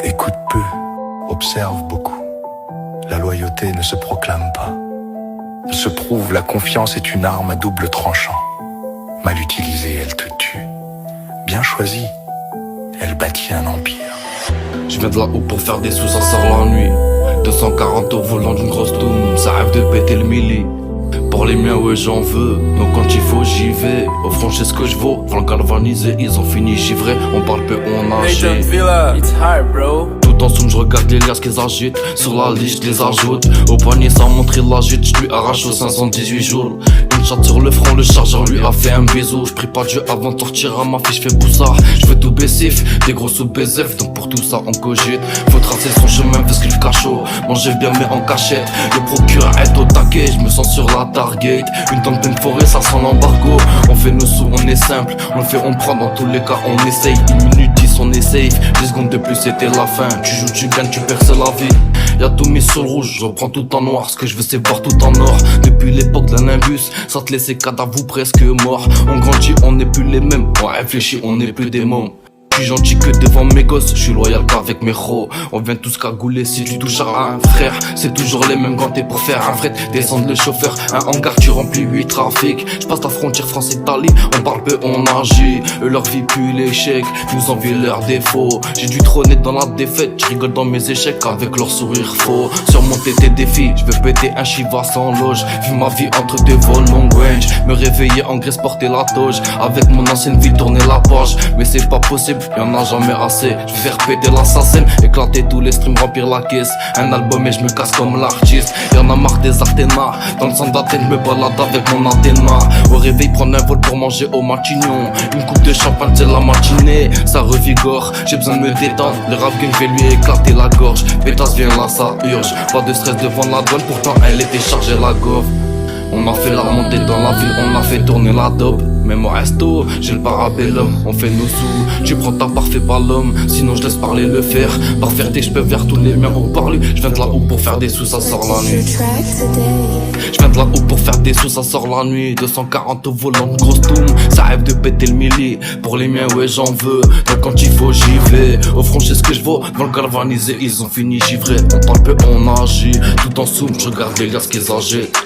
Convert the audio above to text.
Écoute peu, observe beaucoup. La loyauté ne se proclame pas. Elle se prouve, la confiance est une arme à double tranchant. Mal utilisée, elle te tue. Bien choisie, elle bâtit un empire. Je viens de là-haut pour faire des sous, ça sort la nuit. 240 au volant d'une grosse doom, ça rêve de péter le milli. Pour les miens, ouais, j'en veux. Donc quand il faut, j'y vais. Au front, je sais ce que je vaux. Vent galvanisé, ils ont fini givré. On parle peu, on agit. It's hard, bro. Tout en soum, je regarde les liasses qu'ils agitent. Sur la liste, je les ajoute. Au poignet, ça montre, il l'agite. Je lui arrache aux 518 jours. Une chatte sur le front, le chargeur lui a fait un bisou. Je prie pas Dieu avant de sortir à ma fille, je fais boussard. Je veux tout baissif, des gros sous BZF. Donc pour tout ça, on cogite. Faut tracer son chemin parce qu'il cachot. Manger bien, mais en cachette. Le procureur est au taquet, je me sens sur la target. Une tonne pleine forêt, ça sent l'embargo. On fait nos sous, on est simple. On le fait, on prend, dans tous les cas, on essaye. 1 minute 10, on est safe. 10 secondes de plus, c'était la fin. Tu joues, tu gagnes, tu perds, c'est la vie. Y'a tout mis sur le rouge, je reprends tout en noir. Ce que je veux, c'est voir tout en or. Depuis l'époque d'un imbus, ça te laissait cadavre ou presque mort. On grandit, on n'est plus les mêmes. On réfléchit, on n'est plus des mômes. Je suis gentil que devant mes gosses, je suis loyal qu'avec mes ros. On vient tous cagouler si tu touches à un frère. C'est toujours les mêmes quand t'es pour faire un fret. Descendre le chauffeur, un hangar tu remplis 8 trafics. Je passe la frontière France-Italie, on parle peu, on agit. Eux leur vie pue l'échec, nous envie leurs défauts. J'ai dû trôner dans la défaite, je rigole dans mes échecs avec leur sourire faux. Surmonter tes défis, je veux péter un Shiva sans loge. Vu ma vie entre deux vols long range, me réveiller en Grèce, porter la toge. Avec mon ancienne vie tourner la page, mais c'est pas possible. Y'en a jamais assez, je vais faire péter l'assassin, éclater tous les streams, remplir la caisse. Un album et je me casse comme l'artiste. Y'en a marre des Athénas, dans le centre d'Athènes, je me balade avec mon Athéna. Au réveil, prendre un vol pour manger au Matignon. Une coupe de champagne, c'est la matinée, ça revigore. J'ai besoin de me détendre, le rap game fait lui éclater la gorge. Pétasse vient là, ça urge, pas de stress devant la douane, pourtant elle était chargée la gorge. On a fait la remontée dans la ville, on a fait tourner la dope. Même au resto, j'ai le parabellum, on fait nos sous. Tu prends ta part, fais pas l'homme, sinon je laisse parler le faire. Par fierté, je peux vers tous les miens pour parler. Je viens de là-haut pour faire des sous, ça sort la nuit. Je viens de là-haut pour faire des sous, ça sort la nuit. 240 au volant, de grosse toum, ça rêve de péter le milli. Pour les miens, ouais, j'en veux. Donc quand il faut, j'y vais. Au front, je sais ce que je vaux. Dans le galvanisé, ils ont fini givré. On parle peu, on agit. Tout en soum, je regarde les gars qu'ils agitent.